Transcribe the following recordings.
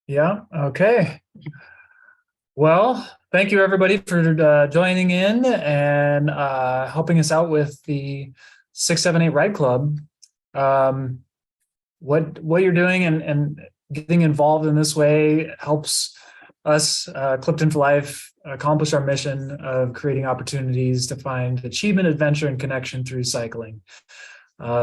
Yeah. Okay. Well, thank you everybody for joining in and helping us out with the 678 Ride Club. Um, what you're doing and getting involved in this way helps us, Clifton for Life, accomplish our mission of creating opportunities to find achievement, adventure, and connection through cycling.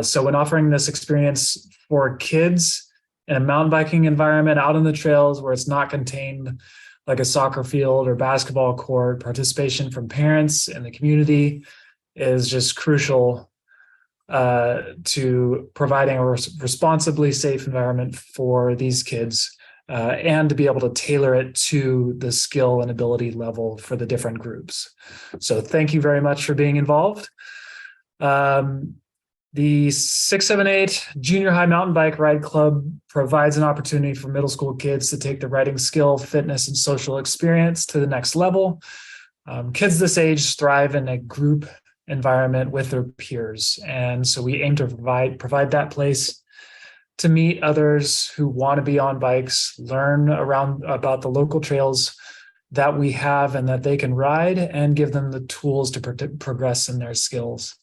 So when offering this experience for kids in a mountain biking environment out on the trails where it's not contained like a soccer field or basketball court, participation from parents and the community is just crucial to providing a responsibly safe environment for these kids and to be able to tailor it to the skill and ability level for the different groups. So thank you very much for being involved. The 678 Junior High Mountain Bike Ride Club provides an opportunity for middle school kids to take the riding skill, fitness, and social experience to the next level. Kids this age thrive in a group environment with their peers. And so we aim to provide that place to meet others who want to be on bikes, learn around about the local trails that we have and that they can ride, and give them the tools to progress in their skills.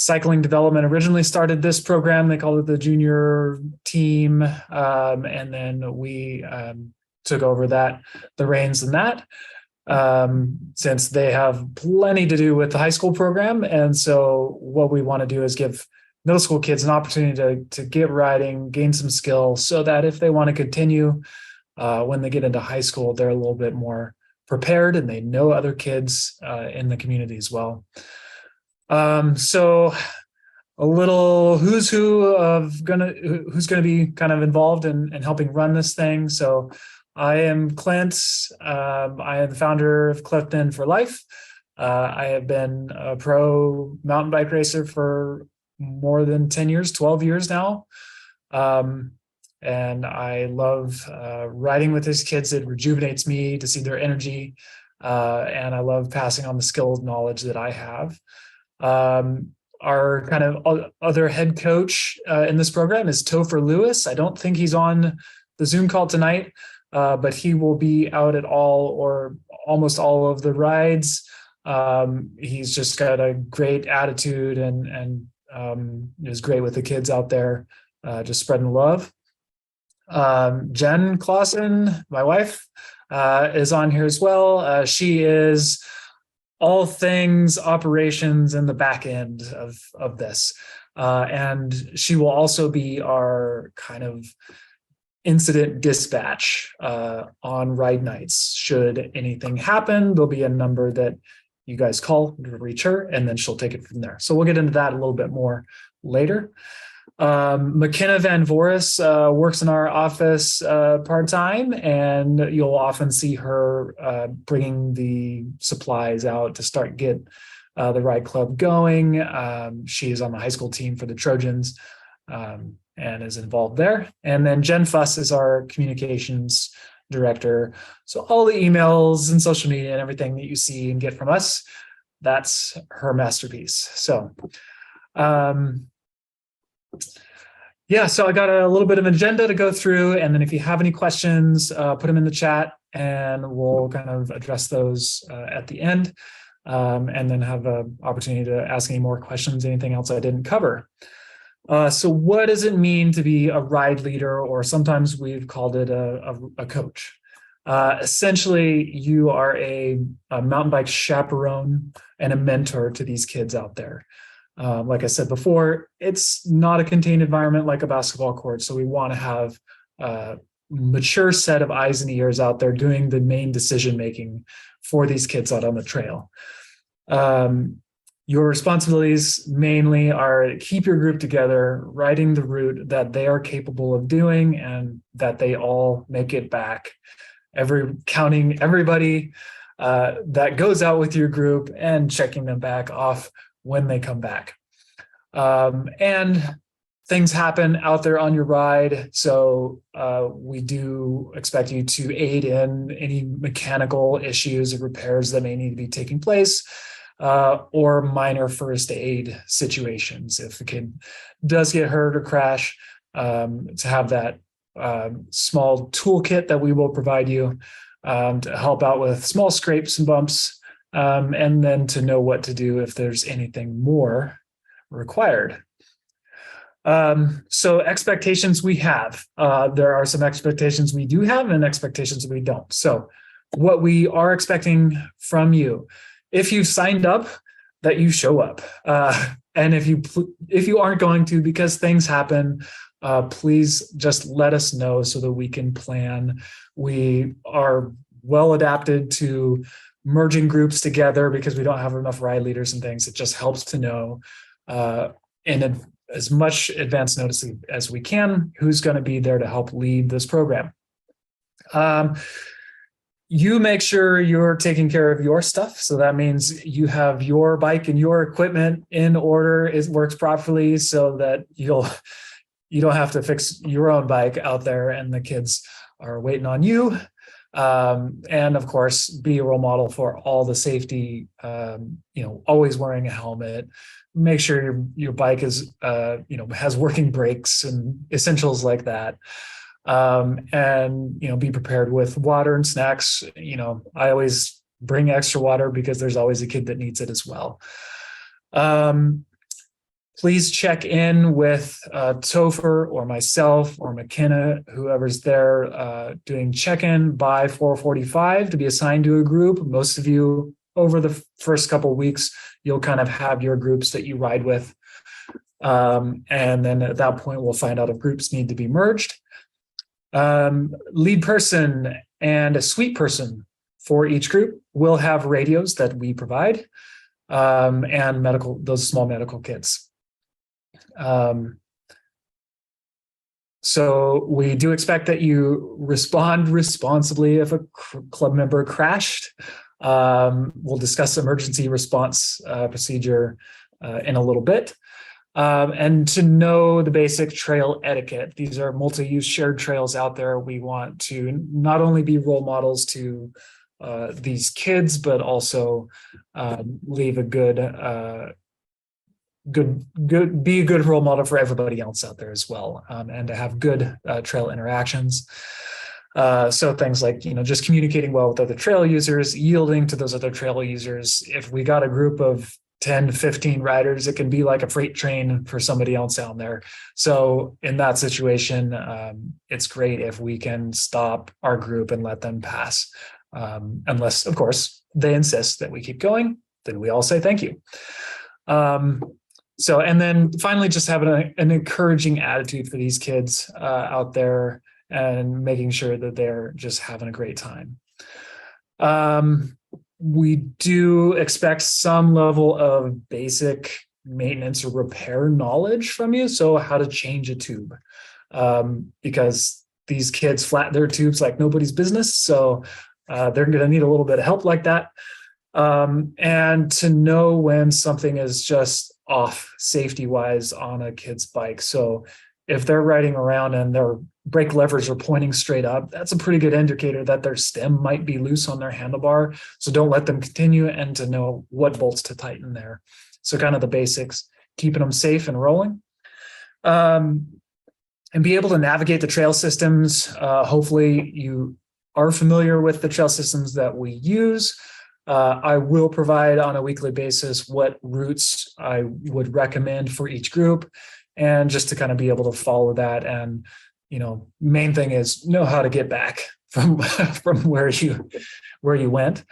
Cycling Development originally started this program. They called it the junior team. And then we took over the reins in that, since they have plenty to do with the high school program. And so what we want to do is give middle school kids an opportunity to get riding, gain some skill, so that if they want to continue when they get into high school, they're a little bit more prepared and they know other kids in the community as well. So a little who's gonna be kind of involved in helping run this thing. So I am Clint. I am the founder of Clifton for Life. I have been a pro mountain bike racer for more than 10 years, 12 years now. And I love riding with these kids. It rejuvenates me to see their energy. And I love passing on the skills, knowledge that I have. Our kind of other head coach in this program is Topher Lewis. I don't think he's on the Zoom call tonight, but he will be out at all or almost all of the rides. He's just got a great attitude and is great with the kids out there, just spreading love. Jen Clausen, my wife, is on here as well. She is all things operations in the back end of this. And she will be our kind of incident dispatch on ride nights. Should anything happen, there'll be a number that you guys call to reach her, and then she'll take it from there. So we'll get into that a little bit more later. McKenna Van Voris works in our office part-time, and you'll often see her bringing the supplies out to get the ride club going. She is on the high school team for the Trojans and is involved there. And then Jen Fuss is our communications director. So all the emails and social media and everything that you see and get from us, that's her masterpiece. So so I got a little bit of an agenda to go through, and then if you have any questions, put them in the chat and we'll kind of address those at the end, and then have an opportunity to ask any more questions, anything else I didn't cover. So what does it mean to be a ride leader, or sometimes we've called it a coach? Essentially, you are a mountain bike chaperone and a mentor to these kids out there. Like I said before, it's not a contained environment like a basketball court. So we want to have a mature set of eyes and ears out there doing the main decision-making for these kids out on the trail. Your responsibilities mainly are to keep your group together, riding the route that they are capable of doing, and that they all make it back. Counting everybody that goes out with your group and checking them back off when they come back. And things happen out there on your ride. So we do expect you to aid in any mechanical issues or repairs that may need to be taking place, or minor first aid situations. If the kid does get hurt or crash, to have that small toolkit that we will provide you to help out with small scrapes and bumps, and then to know what to do if there's anything more required. So expectations we have, there are some expectations we do have and expectations we don't. So what we are expecting from you, if you've signed up, that you show up. And if you aren't going to because things happen, please just let us know so that we can plan. We are well adapted to merging groups together because we don't have enough ride leaders and things. It just helps to know in as much advance notice as we can who's going to be there to help lead this program. You make sure you're taking care of your stuff. So that means you have your bike and your equipment in order. It works properly so that you don't have to fix your own bike out there and the kids are waiting on you. And of course, be a role model for all the safety, always wearing a helmet. Make sure your bike is, has working brakes and essentials like that. And be prepared with water and snacks. I always bring extra water because there's always a kid that needs it as well. Please check in with Topher or myself or McKenna, whoever's there doing check-in by 4:45 to be assigned to a group. Most of you over the first couple of weeks, you'll kind of have your groups that you ride with. And then at that point, we'll find out if groups need to be merged. Lead person and a suite person for each group will have radios that we provide, and those small medical kits. So we do expect that you respond responsibly if a club member crashed. We'll discuss emergency response procedure in a little bit. And to know the basic trail etiquette. These are multi-use shared trails out there. We want to not only be role models to these kids, but also leave a be a good role model for everybody else out there as well, and to have good trail interactions. So things like, just communicating well with other trail users, yielding to those other trail users. If we got a group of 10, 15 riders, it can be like a freight train for somebody else down there. So in that situation, it's great if we can stop our group and let them pass. Unless, of course, they insist that we keep going, then we all say thank you. And then finally, just having an encouraging attitude for these kids out there and making sure that they're just having a great time. We do expect some level of basic maintenance or repair knowledge from you. So how to change a tube, because these kids flatten their tubes like nobody's business. So they're going to need a little bit of help like that. And to know when something is just off safety wise on a kid's bike. So if they're riding around and their brake levers are pointing straight up, that's a pretty good indicator that their stem might be loose on their handlebar. So don't let them continue, and to know what bolts to tighten there. So kind of the basics, keeping them safe and rolling. And be able to navigate the trail systems. Hopefully you are familiar with the trail systems that we use. I will provide on a weekly basis what routes I would recommend for each group, and just to kind of be able to follow that. And, main thing is know how to get back from where you went.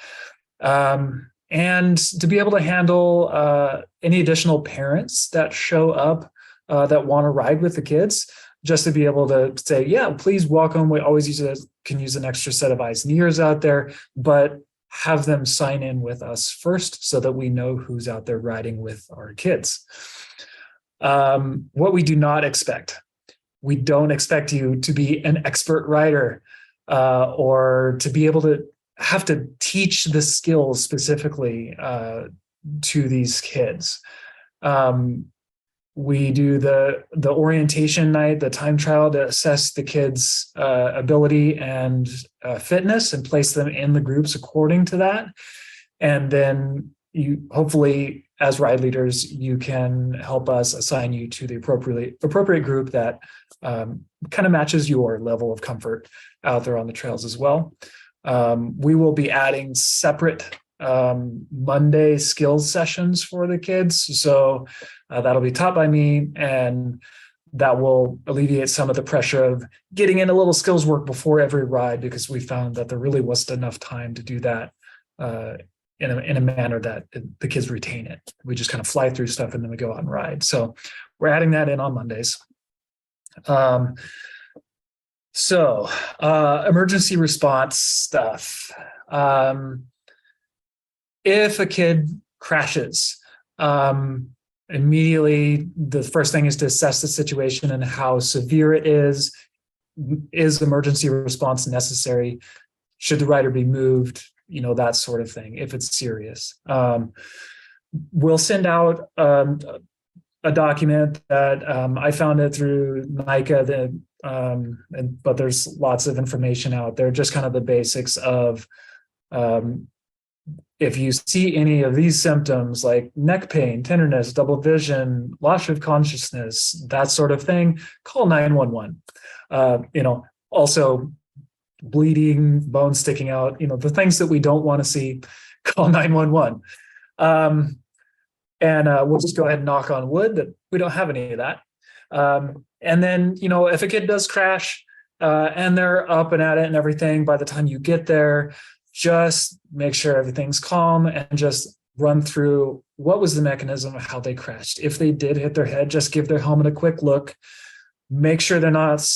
And to be able to handle any additional parents that show up that want to ride with the kids, just to be able to say, yeah, please welcome. We always can use an extra set of eyes and ears out there, but have them sign in with us first so that we know who's out there riding with our kids. What we do not expect, we don't expect you to be an expert rider or to be able to have to teach the skills specifically to these kids. We do the orientation night, the time trial, to assess the kids' ability and fitness and place them in the groups according to that. And then you hopefully, as ride leaders, you can help us assign you to the appropriate group that kind of matches your level of comfort out there on the trails as well. We will be adding separate Monday skills sessions for the kids. So that'll be taught by me, and that will alleviate some of the pressure of getting in a little skills work before every ride, because we found that there really wasn't enough time to do that in a manner that the kids retain it. We just kind of fly through stuff and then we go out and ride. So we're adding that in on Mondays. Emergency response stuff. If a kid crashes, immediately the first thing is to assess the situation and how severe it is. Is emergency response necessary? Should the rider be moved? That sort of thing, if it's serious. We'll send out a document that I found it through NICA, but there's lots of information out there, just kind of the basics of if you see any of these symptoms like neck pain, tenderness, double vision, loss of consciousness, that sort of thing, call 911. Also bleeding, bones sticking out, the things that we don't want to see, call 911. We'll just go ahead and knock on wood that we don't have any of that. And then, if a kid does crash and they're up and at it and everything, by the time you get there, just make sure everything's calm and just run through what was the mechanism of how they crashed. If they did hit their head, just give their helmet a quick look. Make sure they're not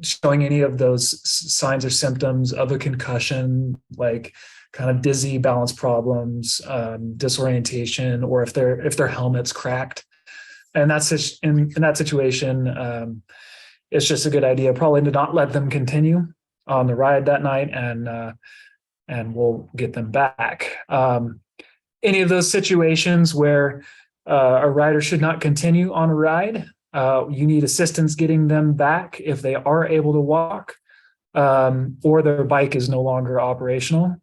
showing any of those signs or symptoms of a concussion, like kind of dizzy, balance problems, disorientation, or if their helmet's cracked. And that's in that situation, it's just a good idea probably to not let them continue on the ride that night, and we'll get them back. Any of those situations where a rider should not continue on a ride, you need assistance getting them back if they are able to walk, or their bike is no longer operational.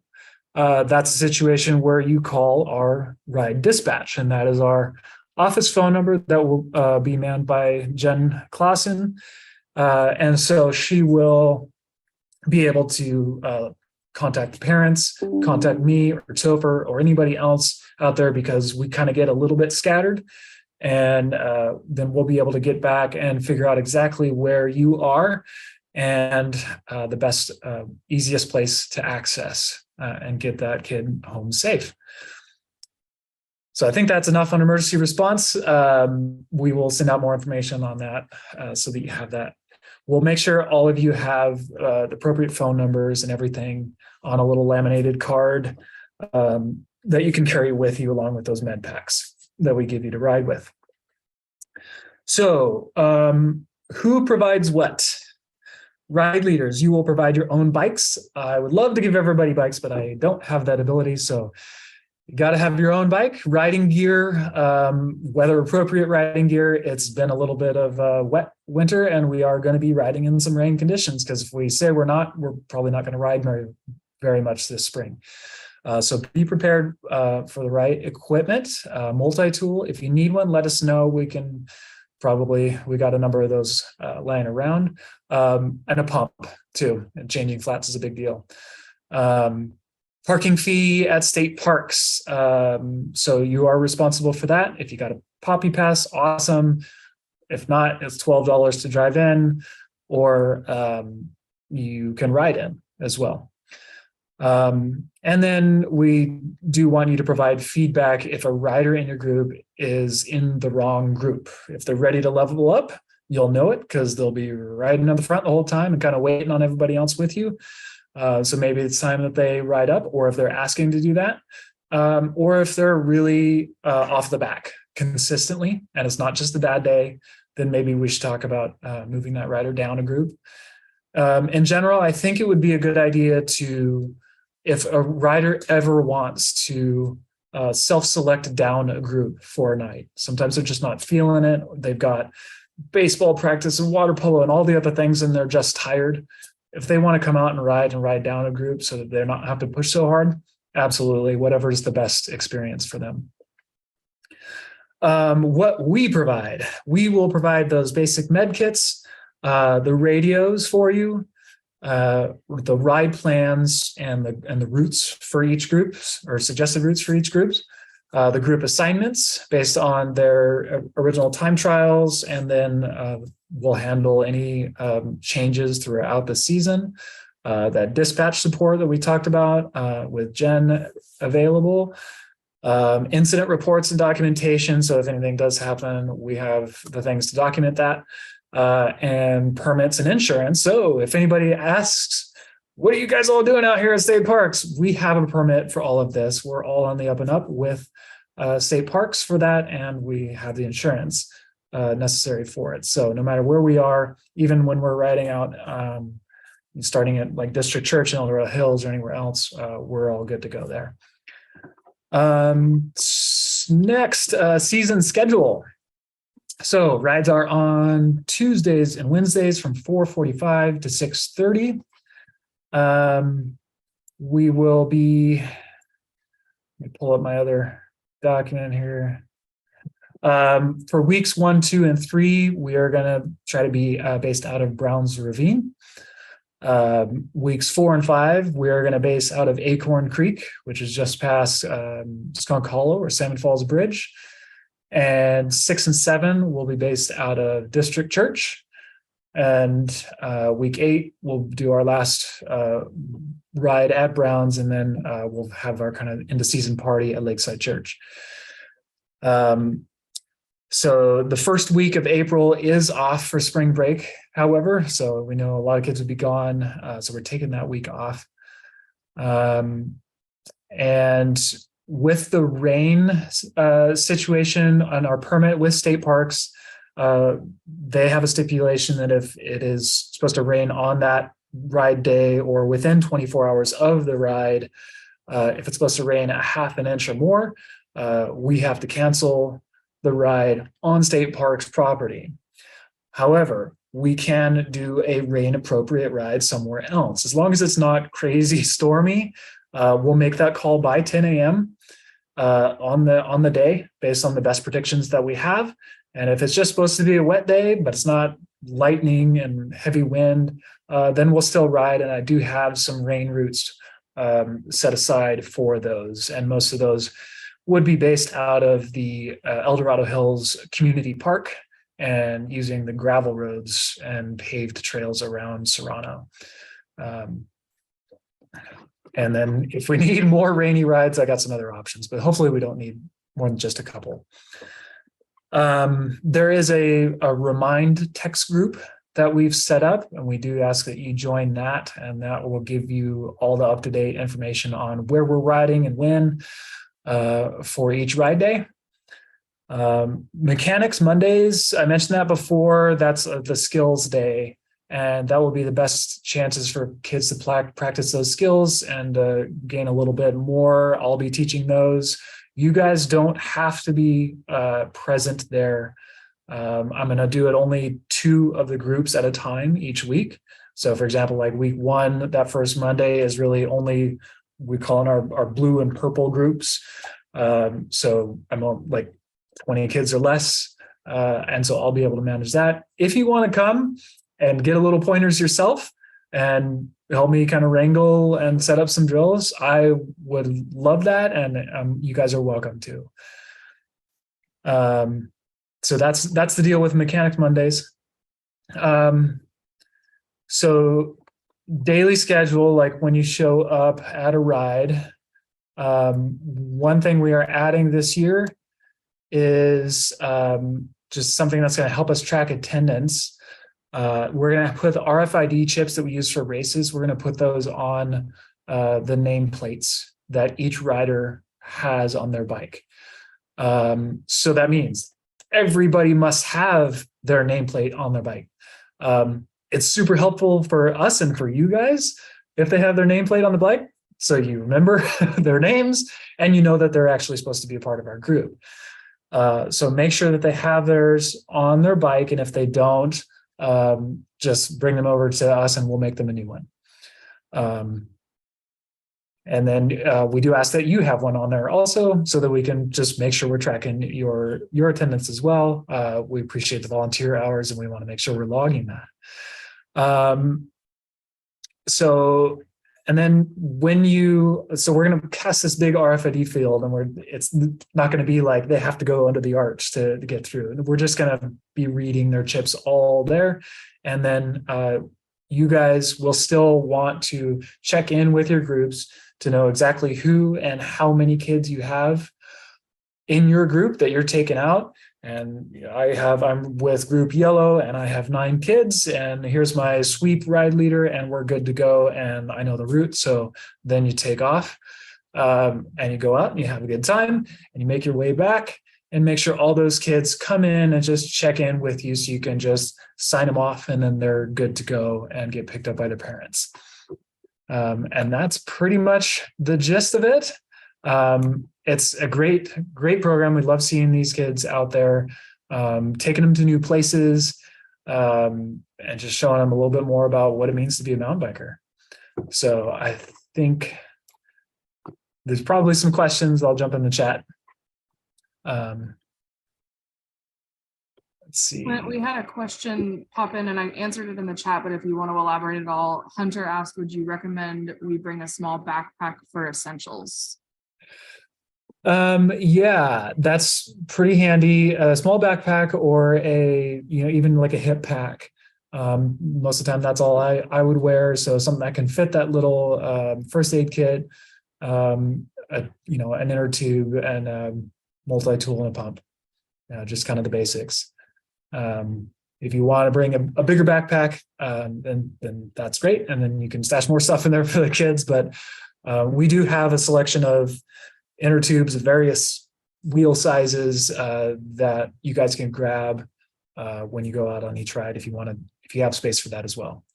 That's a situation where you call our ride dispatch, and that is our office phone number that will be manned by Jen Clausen. And so she will be able to contact the parents, contact me or Topher or anybody else out there, because we kind of get a little bit scattered. And then we'll be able to get back and figure out exactly where you are and the best, easiest place to access and get that kid home safe. So I think that's enough on emergency response. We will send out more information on that so that you have that. We'll make sure all of you have the appropriate phone numbers and everything on a little laminated card that you can carry with you along with those med packs that we give you to ride with. So who provides what? Ride leaders, you will provide your own bikes. I would love to give everybody bikes, but I don't have that ability. So you got to have your own bike, riding gear, weather appropriate riding gear. It's been a little bit of a wet winter, and we are going to be riding in some rain conditions, because if we say we're not, we're probably not going to ride very much this spring. So be prepared for the right equipment, multi-tool. If you need one, let us know. We got a number of those laying around, and a pump too. And changing flats is a big deal. Parking fee at state parks. So you are responsible for that. If you got a Poppy Pass, awesome. If not, it's $12 to drive in, or you can ride in as well. And then we do want you to provide feedback if a rider in your group is in the wrong group. If they're ready to level up, you'll know it, because they'll be riding on the front the whole time and kind of waiting on everybody else with you. So maybe it's time that they ride up, or if they're asking to do that, or if they're really off the back consistently and it's not just a bad day, then maybe we should talk about moving that rider down a group. In general, I think it would be a good idea to, if a rider ever wants to self-select down a group for a night, sometimes they're just not feeling it. They've got baseball practice and water polo and all the other things, and they're just tired. If they want to come out and ride down a group so that they're not have to push so hard, absolutely, whatever is the best experience for them. What we will provide those basic med kits, the radios for you, the ride plans and the routes for each group, or suggested routes for each group, the group assignments based on their original time trials, and then we'll handle any changes throughout the season. That dispatch support that we talked about with Jen available. Incident reports and documentation. So if anything does happen, we have the things to document that, and permits and insurance. So if anybody asks, what are you guys all doing out here at state parks? We have a permit for all of this. We're all on the up and up with state parks for that. And we have the insurance necessary for it. So no matter where we are, even when we're riding out, starting at like District Church in El Dorado Hills or anywhere else, we're all good to go there. Next, season schedule. So rides are on Tuesdays and Wednesdays from 4:45 to 6:30. We will be, let me pull up my other document here. For weeks 1, 2, and 3, we are going to try to be based out of Browns Ravine. Weeks 4 and 5, we are going to base out of Acorn Creek, which is just past Skunk Hollow or Salmon Falls Bridge. And 6 and 7 will be based out of District Church. And week 8, we'll do our last ride at Browns, and then we'll have our kind of end of season party at Lakeside Church. So the first week of April is off for spring break, however, so we know a lot of kids would be gone. So we're taking that week off. And with the rain situation on our permit with state parks, they have a stipulation that if it is supposed to rain on that ride day or within 24 hours of the ride, if it's supposed to rain a half an inch or more, we have to cancel the ride on state parks property. However, we can do a rain appropriate ride somewhere else. As long as it's not crazy stormy, we'll make that call by 10 a.m. On the day based on the best predictions that we have. And if it's just supposed to be a wet day, but it's not lightning and heavy wind, then we'll still ride. And I do have some rain routes set aside for those. And most of those would be based out of the El Dorado Hills Community Park and using the gravel roads and paved trails around Serrano. And then if we need more rainy rides, I got some other options, but hopefully we don't need more than just a couple. There is a Remind text group that we've set up, and we do ask that you join that, and that will give you all the up-to-date information on where we're riding and when for each ride day. Mechanics Mondays, I mentioned that before, that's the skills day, and that will be the best chances for kids to practice those skills and gain a little bit more. I'll be teaching those. You guys don't have to be present there. I'm going to do it only 2 of the groups at a time each week. So for example, like week 1, that first Monday is really only, we call in our blue and purple groups. So I'm like 20 kids or less. And so I'll be able to manage that. If you want to come and get a little pointers yourself and help me kind of wrangle and set up some drills, I would love that. And you guys are welcome to. So that's the deal with Mechanics Mondays. So daily schedule, like when you show up at a ride, one thing we are adding this year is just something that's going to help us track attendance. We're going to put the RFID chips that we use for races. We're going to put those on the nameplates that each rider has on their bike. So that means everybody must have their nameplate on their bike. It's super helpful for us and for you guys if they have their nameplate on the bike, so you remember their names and you know that they're actually supposed to be a part of our group. So make sure that they have theirs on their bike, and if they don't, just bring them over to us and we'll make them a new one. And then we do ask that you have one on there also, so that we can just make sure we're tracking your attendance as well. We appreciate the volunteer hours, and we want to make sure we're logging that. And then we're going to cast this big RFID field, and it's not going to be like they have to go under the arch to get through. We're just going to be reading their chips all there. And then you guys will still want to check in with your groups to know exactly who and how many kids you have in your group that you're taking out. And I'm with group yellow, and I have 9 kids, and here's my sweep ride leader, and we're good to go. And I know the route. So then you take off, and you go out and you have a good time, and you make your way back and make sure all those kids come in and just check in with you, so you can just sign them off, and then they're good to go and get picked up by their parents. And that's pretty much the gist of it. It's a great program. We love seeing these kids out there, taking them to new places, and just showing them a little bit more about what it means to be a mountain biker. So I think there's probably some questions. I'll jump in the chat. Let's see. We had a question pop in, and I answered it in the chat, but if you want to elaborate at all, Hunter asked, would you recommend we bring a small backpack for essentials? Yeah, that's pretty handy. A small backpack, or even like a hip pack. Most of the time that's all I would wear. So something that can fit that little first aid kit, an inner tube, and a multi-tool and a pump. Just kind of the basics. If you want to bring a bigger backpack, then that's great. And then you can stash more stuff in there for the kids. But we do have a selection of inner tubes of various wheel sizes that you guys can grab when you go out on each ride, if you have space for that as well.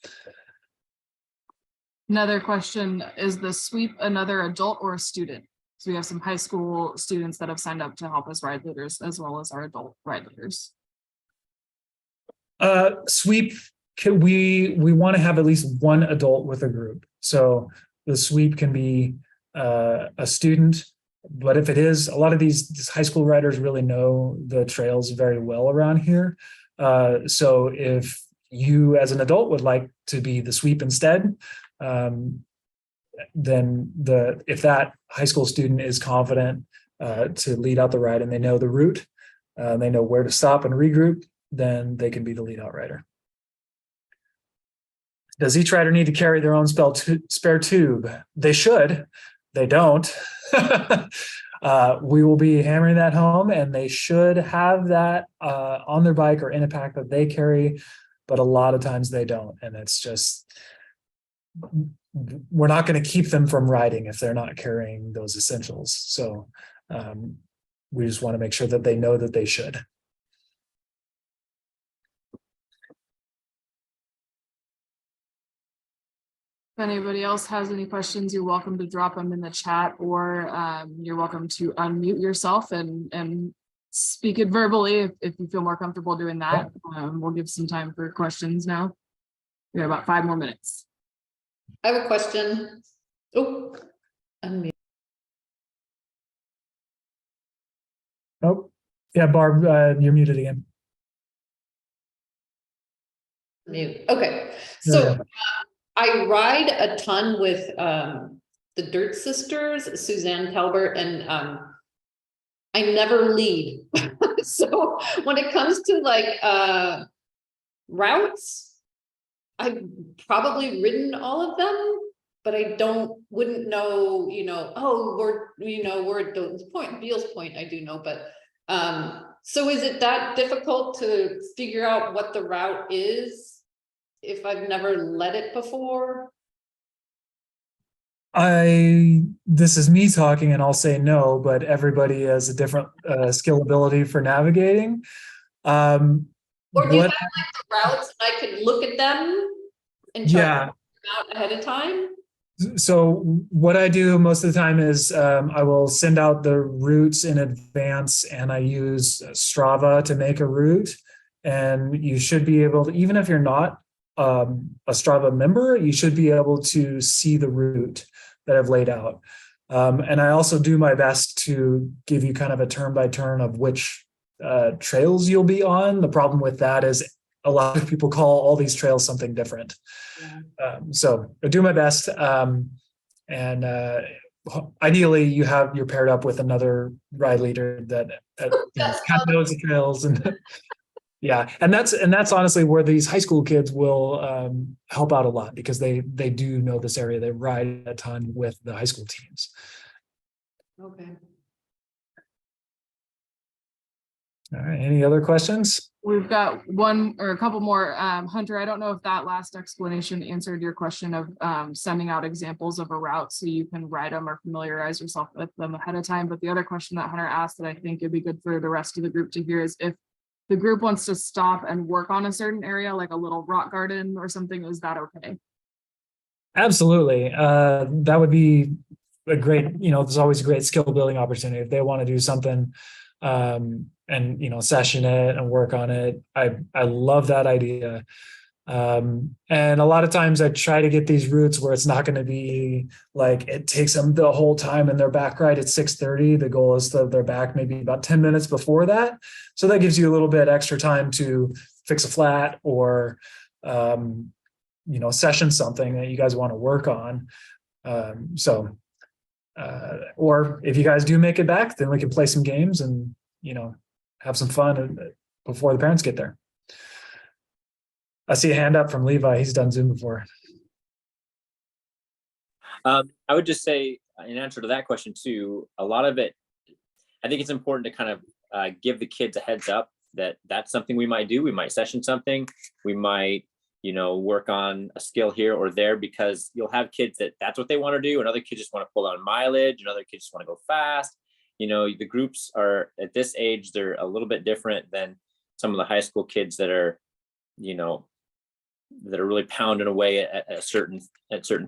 Another question, is the sweep another adult or a student? So we have some high school students that have signed up to help as ride leaders, as well as our adult ride leaders. Sweep, we want to have at least one adult with a group. So the sweep can be a student. But if it is, a lot of these high school riders really know the trails very well around here. So if you as an adult would like to be the sweep instead, then if that high school student is confident to lead out the ride, and they know the route, they know where to stop and regroup, then they can be the lead out rider. Does each rider need to carry their own spare tube? They should. They don't. We will be hammering that home, and they should have that on their bike or in a pack that they carry, but a lot of times they don't. And it's just, we're not going to keep them from riding if they're not carrying those essentials. So we just want to make sure that they know that they should. If anybody else has any questions, you're welcome to drop them in the chat, or you're welcome to unmute yourself and speak it verbally if you feel more comfortable doing that. We'll give some time for questions now. We have about 5 more minutes. I have a question. Oh, unmute. Oh, yeah, Barb, you're muted again. Mute. Okay, so I ride a ton with the Dirt Sisters, Suzanne Talbert, and I never lead. So when it comes to like routes, I've probably ridden all of them, but I wouldn't know, oh, we're at Dolan's Point, Beals Point, I do know, but so is it that difficult to figure out what the route is if I've never led it before? This is me talking, and I'll say no, but everybody has a different skill ability for navigating. Or do you have like the routes and I could look at them and chart them out ahead of time? So what I do most of the time is I will send out the routes in advance, and I use Strava to make a route. And you should be able to, even if you're not a Strava member, you should be able to see the route. that I've laid out. And I also do my best to give you kind of a turn by turn of which trails you'll be on. The problem with that is a lot of people call all these trails something different. So I do my best. And ideally you're paired up with another ride leader that kind of knows the trails. And yeah, and that's honestly where these high school kids will help out a lot, because they do know this area. They ride a ton with the high school teams. Okay. All right, any other questions? We've got one or a couple more. Hunter, I don't know if that last explanation answered your question of sending out examples of a route so you can write them or familiarize yourself with them ahead of time. But the other question that Hunter asked that I think it'd be good for the rest of the group to hear is if the group wants to stop and work on a certain area, like a little rock garden or something, is that okay? Absolutely. That would be a great, there's always a great skill building opportunity. If they want to do something and session it and work on it, I love that idea. And a lot of times I try to get these routes where it's not going to be like it takes them the whole time in their back ride at 6:30. The goal is that they're back maybe about 10 minutes before that. So that gives you a little bit extra time to fix a flat or session something that you guys want to work on. Or if you guys do make it back, then we can play some games and have some fun before the parents get there. I see a hand up from Levi. He's done Zoom before. I would just say, in answer to that question too, a lot of it, I think it's important to kind of give the kids a heads up that that's something we might do. We might session something. We might, work on a skill here or there, because you'll have kids that's what they want to do. And other kids just want to pull on mileage, and other kids just want to go fast. The groups are at this age, they're a little bit different than some of the high school kids that are, that are really pounding away at certain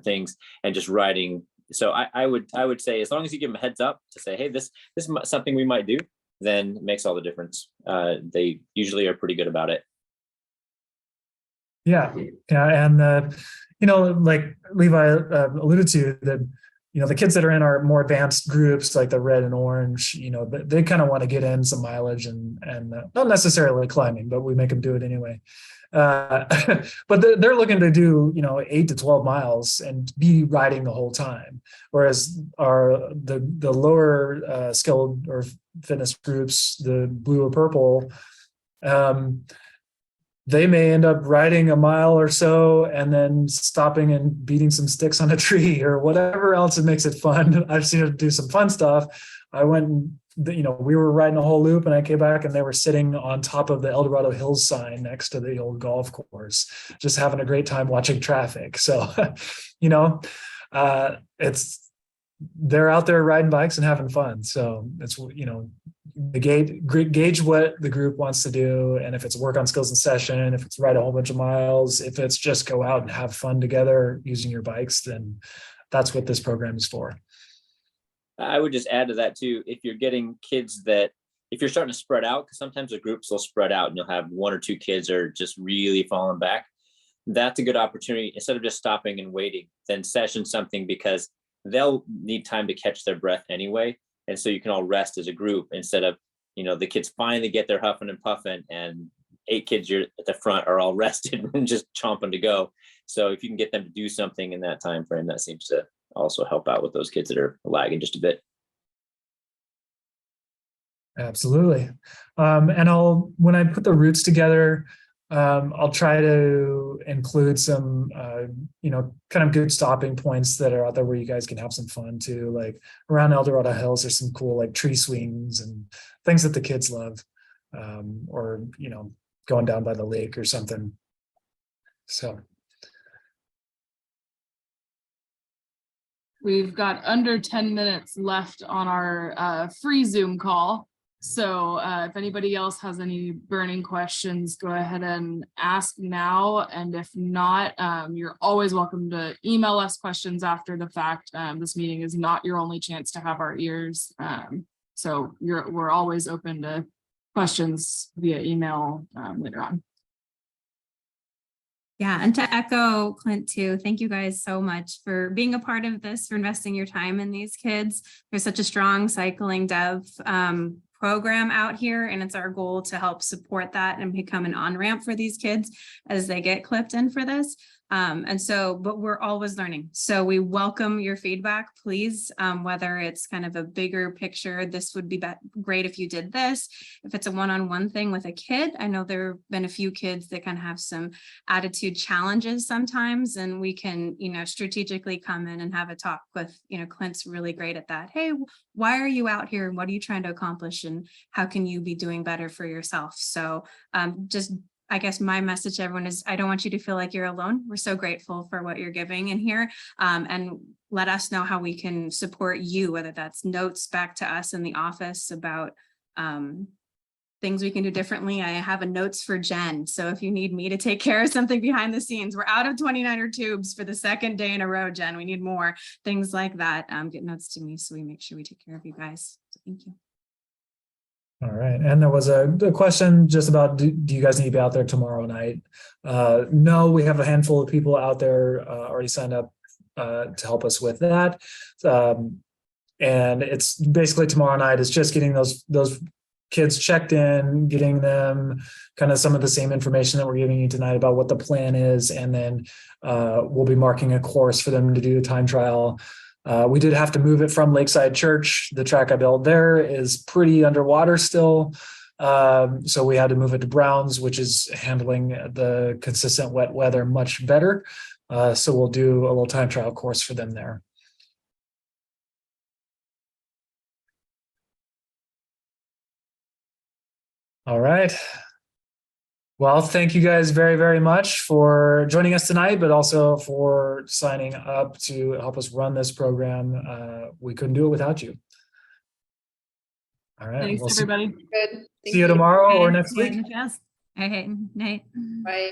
things and just riding. So I would say, as long as you give them a heads up to say, hey, this is something we might do, then it makes all the difference. They usually are pretty good about it. Yeah. And like Levi alluded to, that the kids that are in our more advanced groups, like the red and orange, they kind of want to get in some mileage and not necessarily climbing, but we make them do it anyway. But they're looking to do 8 to 12 miles and be riding the whole time, whereas the lower skilled or fitness groups, the blue or purple, they may end up riding a mile or so and then stopping and beating some sticks on a tree or whatever else that makes it fun. I've seen them do some fun stuff. I went and we were riding a whole loop, and I came back and they were sitting on top of the El Dorado Hills sign next to the old golf course, just having a great time watching traffic. So, they're out there riding bikes and having fun. So it's, gauge what the group wants to do. And if it's work on skills in session, if it's ride a whole bunch of miles, if it's just go out and have fun together using your bikes, then that's what this program is for. I would just add to that too, if you're getting kids if you're starting to spread out, because sometimes the groups will spread out and you'll have 1 or 2 kids are just really falling back. That's a good opportunity. Instead of just stopping and waiting, then session something, because they'll need time to catch their breath anyway. And so you can all rest as a group instead of, the kids finally get their huffing and puffing and 8 kids you're at the front are all rested and just chomping to go. So if you can get them to do something in that time frame, that seems to also help out with those kids that are lagging just a bit. Absolutely. And when I put the routes together, I'll try to include some, kind of good stopping points that are out there where you guys can have some fun too. Like around El Dorado Hills, there's some cool like tree swings and things that the kids love, or, going down by the lake or something. So. We've got under 10 minutes left on our free Zoom call. So if anybody else has any burning questions, go ahead and ask now. And if not, you're always welcome to email us questions after the fact. This meeting is not your only chance to have our ears. So we're always open to questions via email later on. Yeah, and to echo Clint too, thank you guys so much for being a part of this, for investing your time in these kids. There's such a strong cycling dev program out here, and it's our goal to help support that and become an on-ramp for these kids as they get clipped in for this. But we're always learning. So we welcome your feedback, please, whether it's kind of a bigger picture, this would be great if you did this. If it's a one-on-one thing with a kid, I know there have been a few kids that can have some attitude challenges sometimes, and we can, strategically come in and have a talk with, Clint's really great at that. Hey, why are you out here? What are you trying to accomplish? And how can you be doing better for yourself? So I guess my message to everyone is I don't want you to feel like you're alone. We're so grateful for what you're giving in here, and let us know how we can support you, whether that's notes back to us in the office about things we can do differently. I have a notes for Jen. So if you need me to take care of something behind the scenes, we're out of 29er tubes for the second day in a row, Jen. We need more things like that. Get notes to me so we make sure we take care of you guys. So thank you. All right. And there was a question just about, do you guys need to be out there tomorrow night? No, we have a handful of people out there already signed up to help us with that. And it's basically tomorrow night is just getting those kids checked in, getting them kind of some of the same information that we're giving you tonight about what the plan is. And then we'll be marking a course for them to do the time trial. We did have to move it from Lakeside Church. The track I built there is pretty underwater still. So we had to move it to Browns, which is handling the consistent wet weather much better. So we'll do a little time trial course for them there. All right. Well, thank you guys very, very much for joining us tonight, but also for signing up to help us run this program. We couldn't do it without you. All right. Thanks, We'll everybody. Good. Thank see you tomorrow or next week. Yes. Okay. Night. Bye.